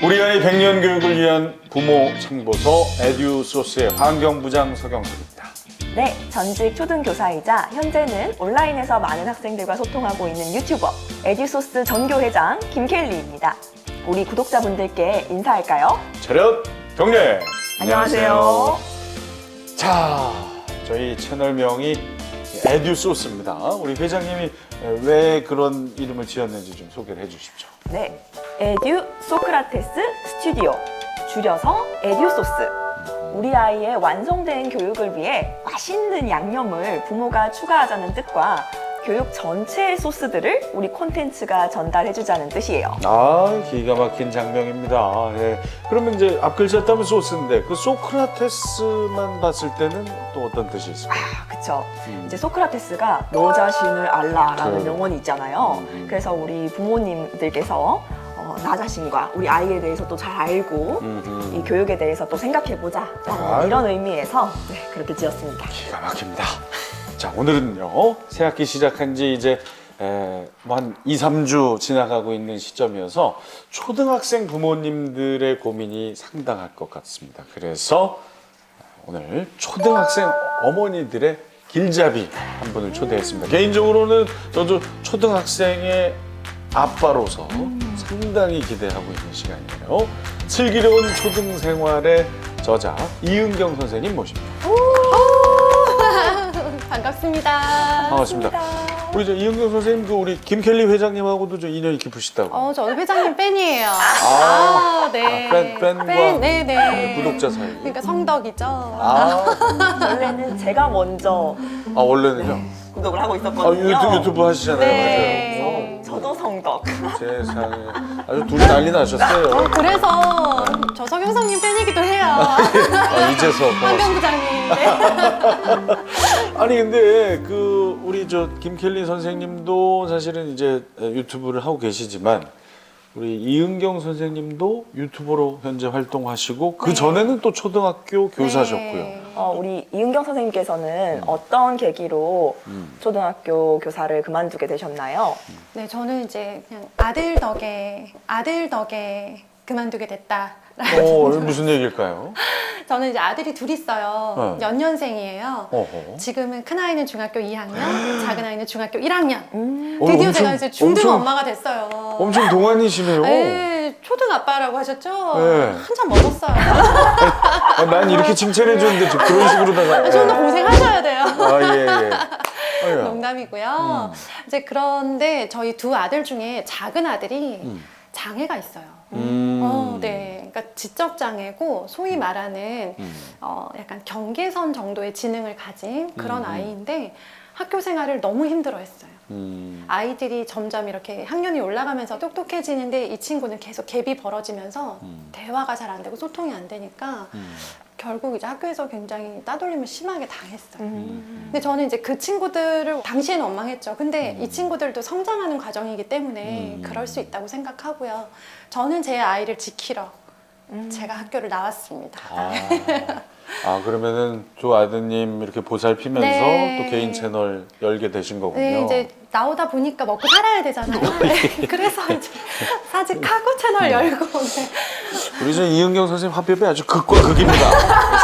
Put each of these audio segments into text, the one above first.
우리 아이 100년 교육을 위한 부모 참고서 에듀소스의 환경부장 서경석입니다. 네, 전직 초등교사이자 현재는 온라인에서 많은 학생들과 소통하고 있는 유튜버 에듀소스 전교회장 김켈리입니다. 우리 구독자분들께 인사할까요? 차렷 경례! 안녕하세요. 자, 저희 채널명이 에듀소스입니다. 우리 회장님이 왜 그런 이름을 지었는지 좀 소개를 해주십시오. 네, 에듀 소크라테스 스튜디오, 줄여서 에듀소스. 우리 아이의 완성된 교육을 위해 맛있는 양념을 부모가 추가하자는 뜻과 교육 전체의 소스들을 우리 콘텐츠가 전달해주자는 뜻이에요. 아, 기가 막힌 장면입니다. 예. 그러면 이제 앞글자 따면 소스인데 그 소크라테스만 봤을 때는 또 어떤 뜻이 있을까요? 그쵸. 이제 소크라테스가 너 자신을 알라라는 그- 명언이 있잖아요. 그래서 우리 부모님들께서 나 자신과 우리 아이에 대해서 또 잘 알고 이 교육에 대해서 또 생각해보자 이런 의미에서 네, 그렇게 지었습니다. 기가 막힙니다. 자, 오늘은요, 새학기 시작한 지 이제 뭐 한 2, 3주 지나가고 있는 시점이어서 초등학생 부모님들의 고민이 상당할 것 같습니다. 그래서 오늘 초등학생 어머니들의 길잡이 한 분을 초대했습니다. 개인적으로는 저도 초등학생의 아빠로서 상당히 기대하고 있는 시간이에요. 슬기로운 초등생활의 저자 이은경 선생님 모십니다. 반갑습니다. 반갑습니다. 우리 저 이은경 선생님, 그 우리 김켈리 회장님하고도 좀 인연이 깊으시다고. 저는 회장님 팬이에요. 네. 팬과 네네. 구독자 사이. 그러니까 성덕이죠. 원래는 제가 먼저 원래는요? 구독을 하고 있었거든요. 유튜브 하시잖아요. 네. 저도 성덕. 맞아요. 세상에. 아주 둘이 난리 나셨어요. 그래서 저 서경석님 팬이기도 해요. 이제서. 환경부장님. 네. 아니, 근데 그 우리 저 김켈리 선생님도 사실은 이제 유튜브를 하고 계시지만 우리 이은경 선생님도 유튜버로 현재 활동하시고 그 전에는 또 초등학교 교사셨고요. 우리 이은경 선생님께서는 어떤 계기로 초등학교 교사를 그만두게 되셨나요? 네, 저는 이제 그냥 아들 덕에 그만두게 됐다. 무슨 얘기일까요? 저는 이제 아들이 둘 있어요. 연년생이에요. 어허. 지금은 큰 아이는 중학교 2학년, 작은 아이는 중학교 1학년. 드디어 엄청- 제가 이제 중등 엄청- 엄마가 됐어요. 엄청 동안이시네요. 네, 초등 아빠라고 하셨죠? 네. 한참 먹었어요. 난 이렇게 칭찬해줬는데 그런 식으로다가. 좀 더 고생하셔야 돼요. 예. 아유. 농담이고요. 이제 그런데 저희 두 아들 중에 작은 아들이 장애가 있어요. 네. 그러니까 지적 장애고 소위 말하는 약간 경계선 정도의 지능을 가진 그런 아이인데 학교 생활을 너무 힘들어했어요. 아이들이 점점 이렇게 학년이 올라가면서 똑똑해지는데 이 친구는 계속 갭이 벌어지면서 대화가 잘 안 되고 소통이 안 되니까 결국 이제 학교에서 굉장히 따돌림을 심하게 당했어요. 근데 저는 이제 그 친구들을 당시에는 원망했죠. 근데 이 친구들도 성장하는 과정이기 때문에 그럴 수 있다고 생각하고요. 저는 제 아이를 지키러 제가 학교를 나왔습니다. 그러면은 두 아드님 이렇게 보살피면서 네. 또 개인 채널 열게 되신 거군요. 네, 이제 나오다 보니까 먹고 살아야 되잖아요. 네, 그래서 이제 사직하고 채널 열고. 네. 우리 저 이은경 선생님 화법이 아주 극과 극입니다.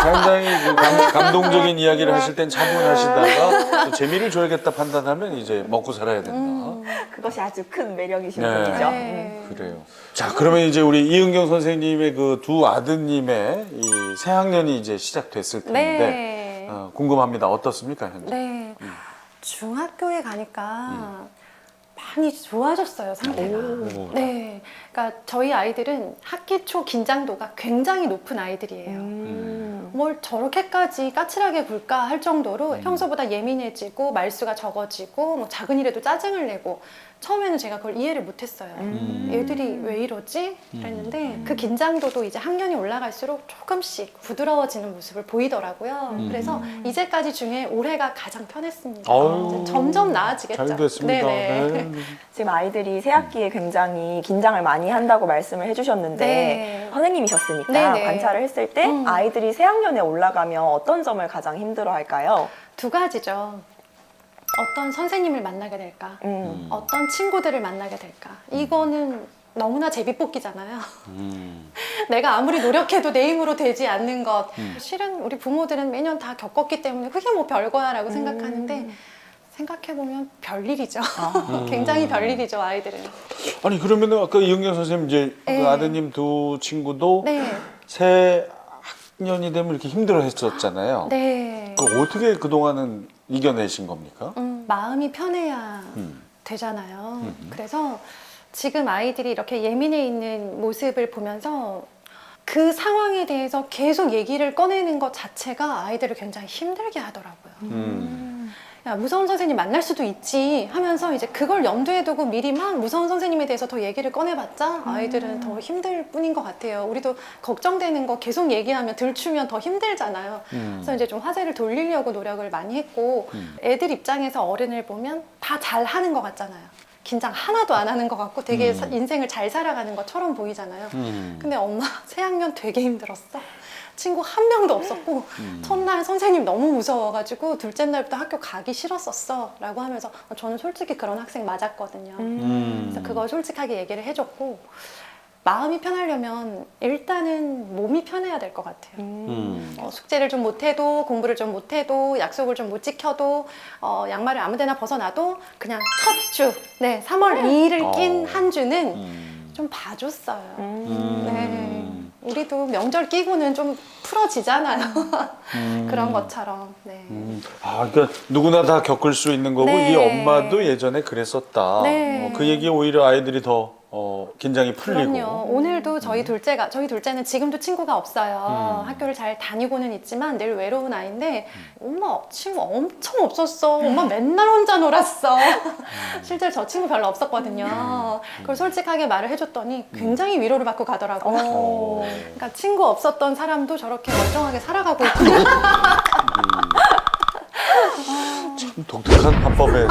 상당히 그 감동적인 이야기를 하실 땐 차분하시다가 또 재미를 줘야겠다 판단하면 이제 먹고 살아야 된다. 그것이 아주 큰 매력이신 네. 분이죠. 네. 그래요. 자, 그러면 이제 우리 이은경 선생님의 그 두 아드님의 이 새 학년이 이제 시작됐을 텐데 네. 궁금합니다. 어떻습니까, 현재? 네. 중학교에 가니까 많이 좋아졌어요, 상태가. 오. 네. 그러니까 저희 아이들은 학기 초 긴장도가 굉장히 높은 아이들이에요. 뭘 저렇게까지 까칠하게 굴까 할 정도로 평소보다 예민해지고 말수가 적어지고 뭐 작은 일에도 짜증을 내고 처음에는 제가 그걸 이해를 못했어요. 얘들이 왜 이러지? 그랬는데 그 긴장도도 이제 학년이 올라갈수록 조금씩 부드러워지는 모습을 보이더라고요. 그래서 이제까지 중에 올해가 가장 편했습니다. 아유, 이제 점점 나아지겠죠. 잘 됐습니다. 네네. 네. 지금 아이들이 새학기에 굉장히 긴장을 많이 한다고 말씀을 해주셨는데 네. 선생님이셨으니까 네네. 관찰을 했을 때 아이들이 새학년에 올라가면 어떤 점을 가장 힘들어할까요? 두 가지죠. 어떤 선생님을 만나게 될까? 어떤 친구들을 만나게 될까? 이거는 너무나 제비뽑기잖아요. 내가 아무리 노력해도 내 힘으로 되지 않는 것. 실은 우리 부모들은 매년 다 겪었기 때문에 그게 뭐 별거야라고 생각하는데 생각해보면 별일이죠. 굉장히 별일이죠, 아이들은. 아니 그러면은 아까 이은경 선생님 이제 그 네. 아드님 두 친구도 네. 새 학년이 되면 이렇게 힘들어했었잖아요. 네. 그 어떻게 그 동안은 이겨내신 겁니까? 마음이 편해야 되잖아요. 그래서 지금 아이들이 이렇게 예민해 있는 모습을 보면서 그 상황에 대해서 계속 얘기를 꺼내는 것 자체가 아이들을 굉장히 힘들게 하더라고요. 야, 무서운 선생님 만날 수도 있지 하면서 이제 그걸 염두에 두고 미리 막 무서운 선생님에 대해서 더 얘기를 꺼내봤자 아이들은 더 힘들 뿐인 것 같아요. 우리도 걱정되는 거 계속 얘기하면 들추면 더 힘들잖아요. 그래서 이제 좀 화제를 돌리려고 노력을 많이 했고 애들 입장에서 어른을 보면 다 잘하는 것 같잖아요. 긴장 하나도 안 하는 것 같고 되게 인생을 잘 살아가는 것처럼 보이잖아요. 근데 엄마 새학년 되게 힘들었어. 친구 한 명도 없었고 첫날 선생님 너무 무서워가지고 둘째 날부터 학교 가기 싫었었어 라고 하면서 저는 솔직히 그런 학생 맞았거든요. 그래서 그걸 솔직하게 얘기를 해줬고 마음이 편하려면 일단은 몸이 편해야 될 것 같아요. 숙제를 좀 못해도 공부를 좀 못해도 약속을 좀 못 지켜도 양말을 아무 데나 벗어놔도 그냥 첫 주, 네, 3월 2일을 낀 한 주는 좀 봐줬어요. 네. 우리도 명절 끼고는 좀 풀어지잖아요. 그런 것처럼. 네. 아, 그러니까 누구나 다 겪을 수 있는 거고 네. 이 엄마도 예전에 그랬었다. 네. 그 얘기 오히려 아이들이 더 긴장이 풀리고. 그럼요. 오늘도 저희 둘째는 지금도 친구가 없어요. 학교를 잘 다니고는 있지만 늘 외로운 아이인데 엄마 친구 엄청 없었어. 엄마 맨날 혼자 놀았어. 실제로 저 친구 별로 없었거든요. 그걸 솔직하게 말을 해줬더니 굉장히 위로를 받고 가더라고요. 그러니까 친구 없었던 사람도 저렇게 멀쩡하게 살아가고 있구나. 참 독특한 화법에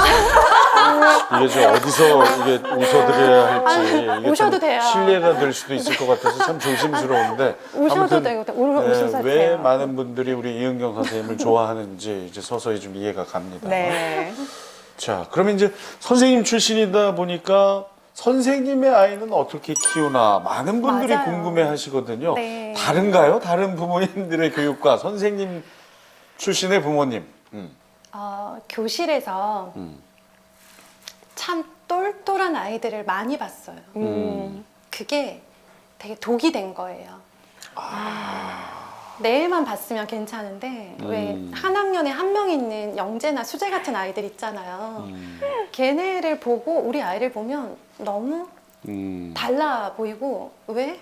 이게 저 어디서 이게 웃어드려야 할지 이게 우셔도 좀 돼요. 신뢰가 될 수도 있을 것 같아서 참 조심스러운데 우셔도 아무튼 되고 우셔도 왜 돼요. 많은 분들이 우리 이은경 선생님을 좋아하는지 이제 서서히 좀 이해가 갑니다. 네. 자, 그러면 이제 선생님 출신이다 보니까 선생님의 아이는 어떻게 키우나 많은 분들이 맞아요. 궁금해 하시거든요. 네. 다른가요? 다른 부모님들의 교육과 선생님 출신의 부모님. 교실에서 참 똘똘한 아이들을 많이 봤어요. 그게 되게 독이 된 거예요. 내 애만 봤으면 괜찮은데 왜 한 학년에 한 명 있는 영재나 수재 같은 아이들 있잖아요. 걔네를 보고 우리 아이를 보면 너무 달라 보이고 왜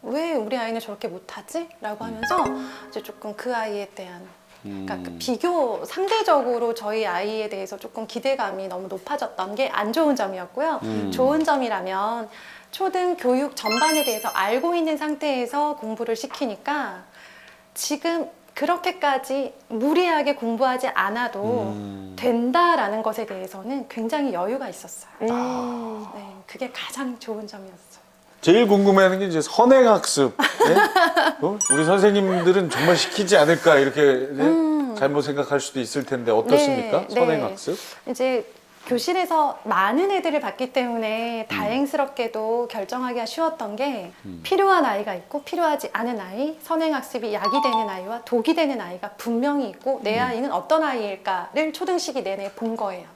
우리 아이는 저렇게 못하지? 라고 하면서 이제 조금 그 아이에 대한 그러니까 그 비교 상대적으로 저희 아이에 대해서 조금 기대감이 너무 높아졌던 게 안 좋은 점이었고요. 좋은 점이라면 초등 교육 전반에 대해서 알고 있는 상태에서 공부를 시키니까 지금 그렇게까지 무리하게 공부하지 않아도 된다라는 것에 대해서는 굉장히 여유가 있었어요. 네, 그게 가장 좋은 점이었어요. 제일 궁금해하는 게 이제 선행학습. 우리 선생님들은 정말 시키지 않을까 이렇게 잘못 생각할 수도 있을 텐데 어떻습니까? 네, 선행학습? 이제 교실에서 많은 애들을 봤기 때문에 다행스럽게도 결정하기가 쉬웠던 게 필요한 아이가 있고 필요하지 않은 아이, 선행학습이 약이 되는 아이와 독이 되는 아이가 분명히 있고 내 아이는 어떤 아이일까를 초등시기 내내 본 거예요.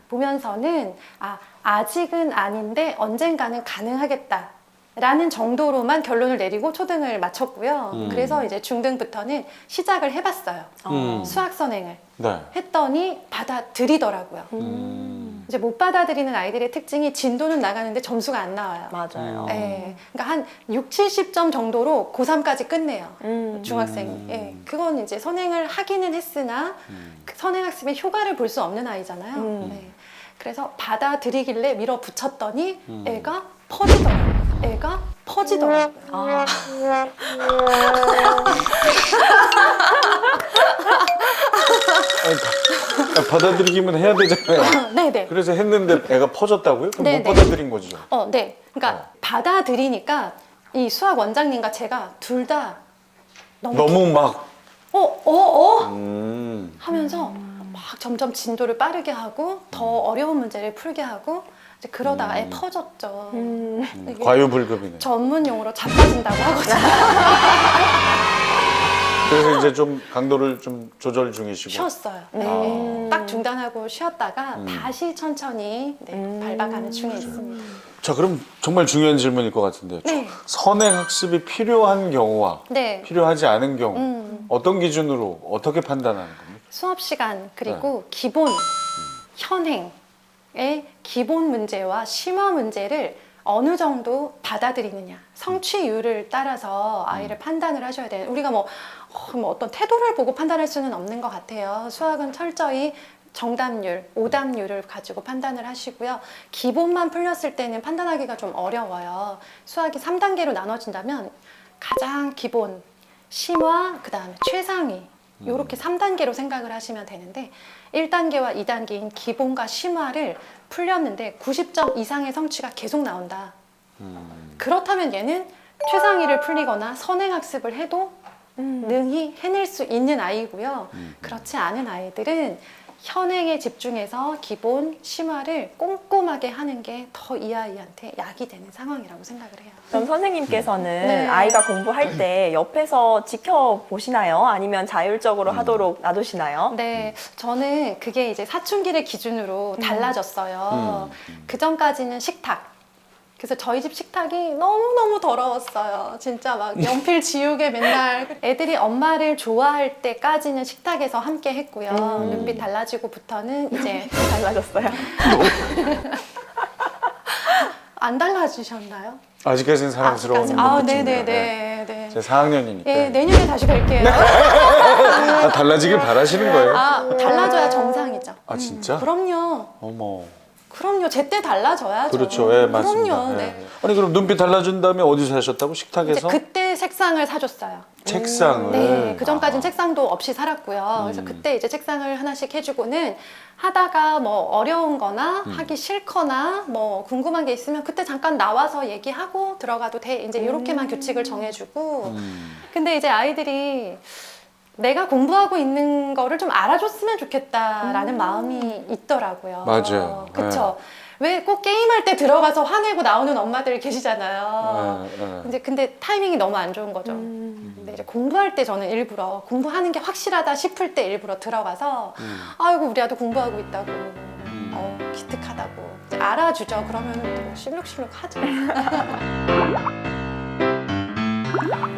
보면서는 아직은 아닌데 언젠가는 가능하겠다. 라는 정도로만 결론을 내리고 초등을 마쳤고요. 그래서 이제 중등부터는 시작을 해봤어요. 수학 선행을. 네. 했더니 받아들이더라고요. 이제 못 받아들이는 아이들의 특징이 진도는 나가는데 점수가 안 나와요. 맞아요. 네. 그러니까 한 60, 70점 정도로 고3까지 끝내요. 중학생이. 예. 그건 이제 선행을 하기는 했으나 그 선행학습의 효과를 볼 수 없는 아이잖아요. 네. 그래서 받아들이길래 밀어붙였더니 애가 퍼지더라고요. 애가 퍼지더라고요. 받아들이기만 해야 되잖아요. 네네. 그래서 했는데 애가 퍼졌다고요? 그럼 네네. 못 받아들인 거죠? 네. 그러니까 받아들이니까 이 수학 원장님과 제가 둘 다 너무 막 하면서 막 점점 진도를 빠르게 하고 더 어려운 문제를 풀게 하고 이제 그러다가 애 퍼졌죠. 이게 과유불급이네. 전문 용어로 자빠진다고 하거든요. 그래서 이제 좀 강도를 좀 조절 중이시고. 쉬었어요. 네. 딱 중단하고 쉬었다가 다시 천천히 밟아가는 중에 있습니다. 자, 그럼 정말 중요한 질문일 것 같은데. 네. 선행 학습이 필요한 경우와 네. 필요하지 않은 경우 어떤 기준으로 어떻게 판단하는 겁니까? 수업 시간 그리고 기본 현행의 기본 문제와 심화 문제를 어느 정도 받아들이느냐 성취율을 따라서 아이를 판단을 하셔야 돼요. 우리가 뭐 어떤 태도를 보고 판단할 수는 없는 것 같아요. 수학은 철저히 정답률, 오답률을 가지고 판단을 하시고요. 기본만 풀렸을 때는 판단하기가 좀 어려워요. 수학이 3단계로 나눠진다면 가장 기본, 심화, 그 다음에 최상위 이렇게 3단계로 생각을 하시면 되는데 1단계와 2단계인 기본과 심화를 풀렸는데 90점 이상의 성취가 계속 나온다. 그렇다면 얘는 최상위를 풀리거나 선행학습을 해도 능히 해낼 수 있는 아이고요. 그렇지 않은 아이들은 현행에 집중해서 기본 심화를 꼼꼼하게 하는 게 더 이 아이한테 약이 되는 상황이라고 생각을 해요. 그럼 선생님께서는 네. 아이가 공부할 때 옆에서 지켜보시나요? 아니면 자율적으로 하도록 놔두시나요? 네, 저는 그게 이제 사춘기를 기준으로 달라졌어요. 그 전까지는 식탁. 그래서 저희 집 식탁이 너무너무 더러웠어요. 진짜 막 연필 지우개 맨날 애들이 엄마를 좋아할 때까지는 식탁에서 함께 했고요. 눈빛 달라지고부터는 이제 달라졌어요. 안 달라지셨나요? 아직까지는 사랑스러운 아직까지. 눈빛입니다. 네. 제 4학년이니까. 예, 내년에 다시 뵐게요. 달라지길 바라시는 거예요? 달라져야 정상이죠. 아, 진짜? 그럼요. 어머. 그럼요. 제때 달라져야죠. 그렇죠. 예, 맞습니다. 그럼요. 예. 네. 아니, 그럼 눈빛 달라진 다음에 어디서 하셨다고? 이제 식탁에서? 그때 책상을 사줬어요. 책상을. 네, 그 전까지는 책상도 없이 살았고요. 그래서 그때 이제 책상을 하나씩 해주고는 하다가 뭐 어려운 거나 하기 싫거나 뭐 궁금한 게 있으면 그때 잠깐 나와서 얘기하고 들어가도 돼. 이제 이렇게만 규칙을 정해주고. 근데 이제 아이들이 내가 공부하고 있는 거를 좀 알아줬으면 좋겠다라는 마음이 있더라고요. 맞아요. 그쵸? 왜 꼭 게임할 때 들어가서 화내고 나오는 엄마들 계시잖아요. 근데 타이밍이 너무 안 좋은 거죠. 근데 이제 공부할 때 저는 일부러 공부하는 게 확실하다 싶을 때 일부러 들어가서 아이고 우리 아들 공부하고 있다고 기특하다고 이제 알아주죠. 그러면 또 실룩실룩 하죠.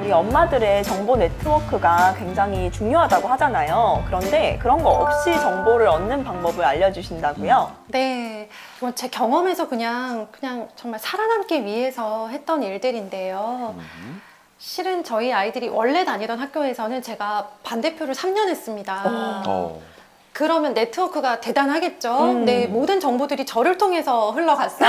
우리 엄마들의 정보 네트워크가 굉장히 중요하다고 하잖아요. 그런데 그런 거 없이 정보를 얻는 방법을 알려주신다고요? 네, 이건 제 경험에서 그냥 정말 살아남기 위해서 했던 일들인데요. 실은 저희 아이들이 원래 다니던 학교에서는 제가 반대표를 3년 했습니다. 그러면 네트워크가 대단하겠죠. 네, 모든 정보들이 저를 통해서 흘러갔어요.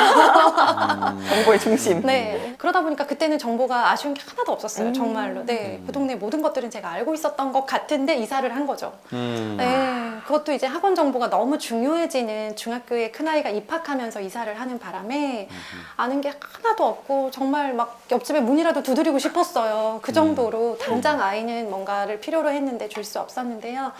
정보의 중심. 네, 그러다 보니까 그때는 정보가 아쉬운 게 하나도 없었어요. 정말로. 네, 그 동네 모든 것들은 제가 알고 있었던 것 같은데 이사를 한 거죠. 네, 그것도 이제 학원 정보가 너무 중요해지는 중학교에 큰아이가 입학하면서 이사를 하는 바람에 아는 게 하나도 없고 정말 막 옆집에 문이라도 두드리고 싶었어요. 그 정도로 당장 아이는 뭔가를 필요로 했는데 줄 수 없었는데요.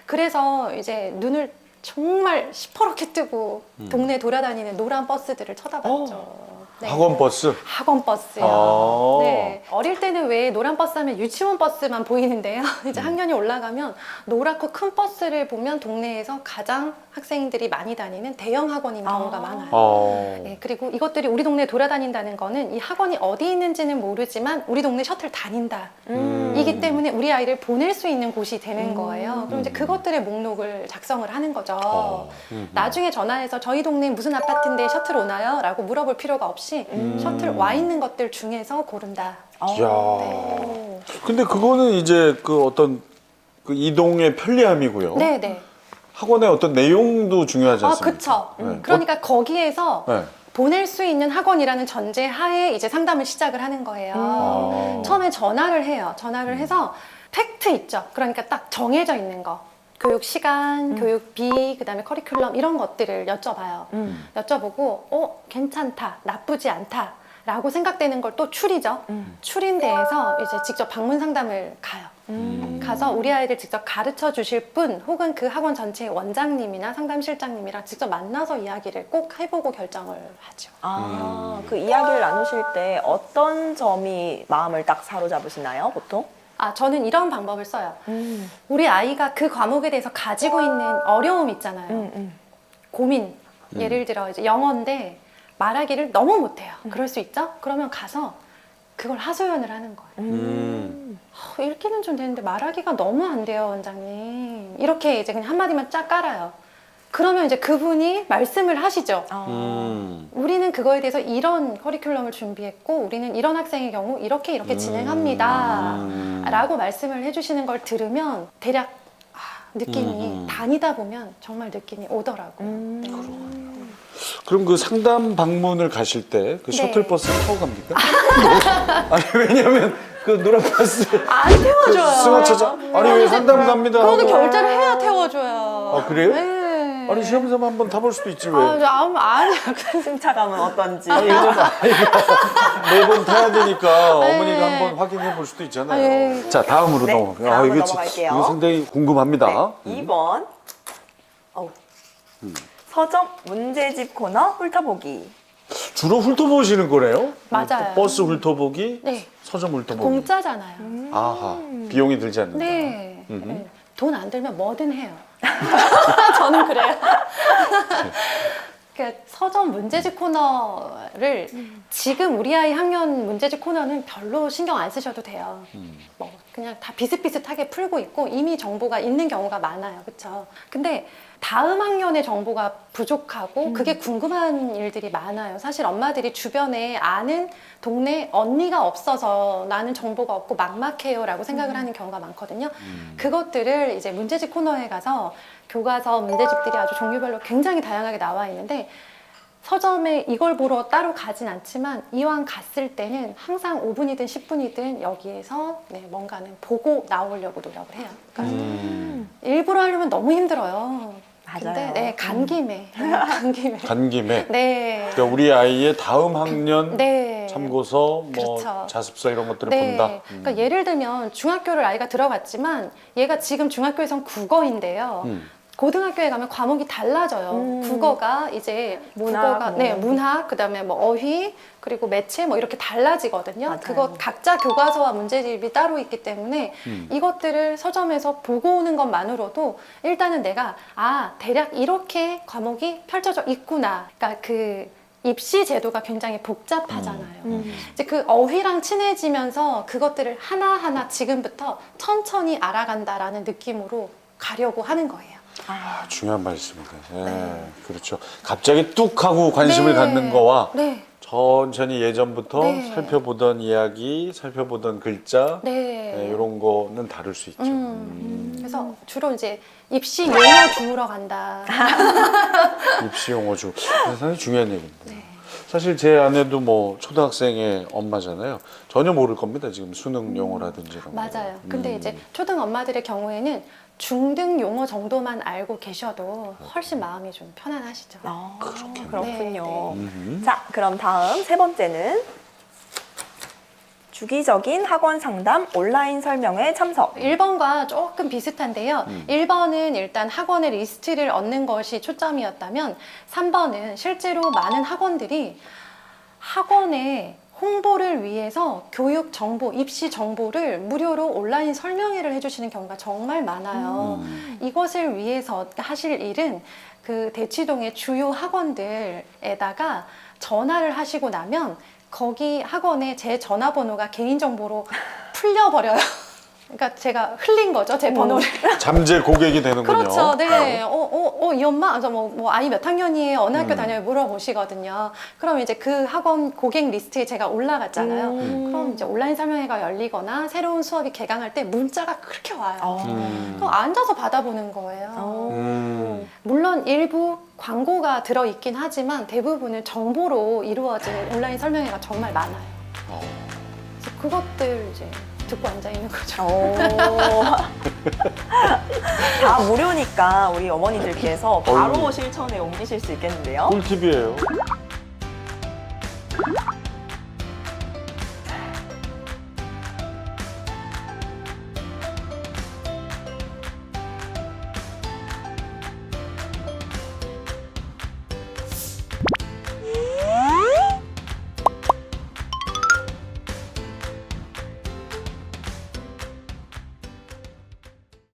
그래서 이제 눈을 정말 시퍼렇게 뜨고 동네 돌아다니는 노란 버스들을 쳐다봤죠. 네. 학원 버스? 학원 버스요. 네. 어릴 때는 왜 노란 버스 하면 유치원 버스만 보이는데요. 이제 학년이 올라가면 노랗고 큰 버스를 보면 동네에서 가장 학생들이 많이 다니는 대형 학원인 경우가 많아요. 네, 그리고 이것들이 우리 동네에 돌아다닌다는 거는 이 학원이 어디 있는지는 모르지만 우리 동네 셔틀 다닌다. 이기 때문에 우리 아이를 보낼 수 있는 곳이 되는 거예요. 그럼 이제 그것들의 목록을 작성을 하는 거죠. 나중에 전화해서 저희 동네 무슨 아파트인데 셔틀 오나요? 라고 물어볼 필요가 없이 셔틀 와 있는 것들 중에서 고른다. 이야. 네. 근데 그거는 이제 그 어떤 그 이동의 편리함이고요. 네네. 학원의 어떤 내용도 중요하지 아, 않습니까? 그쵸. 네. 그러니까 거기에서 네. 보낼 수 있는 학원이라는 전제 하에 이제 상담을 시작을 하는 거예요. 처음에 전화를 해요. 전화를 해서 팩트 있죠. 그러니까 딱 정해져 있는 거. 교육 시간, 교육비, 그다음에 커리큘럼 이런 것들을 여쭤봐요. 여쭤보고 괜찮다, 나쁘지 않다 라고 생각되는 걸 또 추리죠. 추린대에서 이제 직접 방문 상담을 가요. 가서 우리 아이들 직접 가르쳐 주실 분 혹은 그 학원 전체의 원장님이나 상담실장님이랑 직접 만나서 이야기를 꼭 해보고 결정을 하죠. 그 이야기를 나누실 때 어떤 점이 마음을 딱 사로잡으시나요, 보통? 저는 이런 방법을 써요. 우리 아이가 그 과목에 대해서 가지고 있는 어려움 있잖아요. 고민. 예를 들어 이제 영어인데 말하기를 너무 못해요. 그럴 수 있죠? 그러면 가서 그걸 하소연을 하는 거예요. 읽기는 좀 되는데 말하기가 너무 안 돼요, 원장님. 이렇게 이제 그냥 한마디만 쫙 깔아요. 그러면 이제 그분이 말씀을 하시죠. 우리는 그거에 대해서 이런 커리큘럼을 준비했고 우리는 이런 학생의 경우 이렇게 진행합니다 라고 말씀을 해주시는 걸 들으면 대략 느낌이 다니다 보면 정말 느낌이 오더라고요. 그럼 그 상담 방문을 가실 때 그 네. 셔틀버스 타고 갑니까? 아니 왜냐면 그 노란 버스 안 태워줘요. 승하차장 아니 왜 상담 갑니다 그거는 하고. 결제를 해야 태워줘요. 아, 그래요? 네. 아니 시험삼아 한번 타볼 수도 있지 왜? 아니야. 승차감은 어떤지. 아니 이거 매번 타야 되니까 네. 어머니가 한번 확인해 볼 수도 있잖아요. 네. 자 다음으로 네, 넘어갈게요. 다음으로 이거 넘어갈게요. 이거 상당히 궁금합니다. 네, 2번. 서점 문제집 코너 훑어보기. 주로 훑어보시는 거네요? 맞아요. 버스 훑어보기, 네. 서점 훑어보기. 공짜잖아요. 아하, 비용이 들지 않는다. 네. 음흠. 돈 안 들면 뭐든 해요. 저는 그래요. 그러니까 서점 문제집 코너를 지금 우리 아이 학년 문제집 코너는 별로 신경 안 쓰셔도 돼요. 뭐 그냥 다 비슷비슷하게 풀고 있고 이미 정보가 있는 경우가 많아요. 그렇죠? 근데 다음 학년의 정보가 부족하고 그게 궁금한 일들이 많아요. 사실 엄마들이 주변에 아는 동네 언니가 없어서 나는 정보가 없고 막막해요 라고 생각을 하는 경우가 많거든요. 그것들을 이제 문제집 코너에 가서 교과서 문제집들이 아주 종류별로 굉장히 다양하게 나와 있는데 서점에 이걸 보러 따로 가진 않지만 이왕 갔을 때는 항상 5분이든 10분이든 여기에서 뭔가는 보고 나오려고 노력을 해요. 그러니까 일부러 하려면 너무 힘들어요. 맞아요. 근데 간 김에 간 김에 간 김에. 네. 그러니까 우리 아이의 다음 학년 네. 참고서, 뭐 그렇죠. 자습서 이런 것들을 네. 본다. 그러니까 예를 들면 중학교를 아이가 들어갔지만 얘가 지금 중학교에선 국어인데요. 고등학교에 가면 과목이 달라져요. 국어가 이제 문학, 문학, 그다음에 뭐 어휘, 그리고 매체 뭐 이렇게 달라지거든요. 맞아요. 그거 각자 교과서와 문제집이 따로 있기 때문에 이것들을 서점에서 보고 오는 것만으로도 일단은 내가 대략 이렇게 과목이 펼쳐져 있구나. 그러니까 그 입시 제도가 굉장히 복잡하잖아요. 이제 그 어휘랑 친해지면서 그것들을 하나하나 지금부터 천천히 알아간다라는 느낌으로 가려고 하는 거예요. 중요한 말씀이네. 네. 그렇죠. 갑자기 뚝 하고 관심을 갖는 거와 네. 천천히 예전부터 네. 살펴보던 이야기, 살펴보던 글자, 네. 이런 거는 다를 수 있죠. 그래서 주로 이제 입시 용어 주우러 간다. 입시 용어주. 상당히 중요한 얘기인데. 사실 제 아내도 뭐 초등학생의 엄마잖아요. 전혀 모를 겁니다. 지금 수능 용어라든지 이런 거. 맞아요. 근데 이제 초등 엄마들의 경우에는 중등 용어 정도만 알고 계셔도 훨씬 마음이 좀 편안하시죠. 그렇군요. 네, 자, 그럼 다음 3번째는 주기적인 학원 상담 온라인 설명회 참석. 1번과 조금 비슷한데요. 1번은 일단 학원의 리스트를 얻는 것이 초점이었다면 3번은 실제로 많은 학원들이 학원에 홍보를 위해서 교육 정보, 입시 정보를 무료로 온라인 설명회를 해주시는 경우가 정말 많아요. 이것을 위해서 하실 일은 그 대치동의 주요 학원들에다가 전화를 하시고 나면 거기 학원에 제 전화번호가 개인정보로 풀려버려요. 그러니까 제가 흘린 거죠, 제 번호를. 잠재 고객이 되는군요. 그렇죠, 네. 이 엄마, 뭐 아이 몇 학년이에요? 어느 학교 다녀요? 물어보시거든요. 그럼 이제 그 학원 고객 리스트에 제가 올라갔잖아요. 그럼 이제 온라인 설명회가 열리거나 새로운 수업이 개강할 때 문자가 그렇게 와요. 그럼 앉아서 받아보는 거예요. 물론 일부 광고가 들어있긴 하지만 대부분은 정보로 이루어진 온라인 설명회가 정말 많아요. 그래서 그것들 이제 듣고 앉아 있는 거죠. 다 무료니까 우리 어머니들께서 바로 실천에 옮기실 수 있겠는데요. 꿀팁이에요.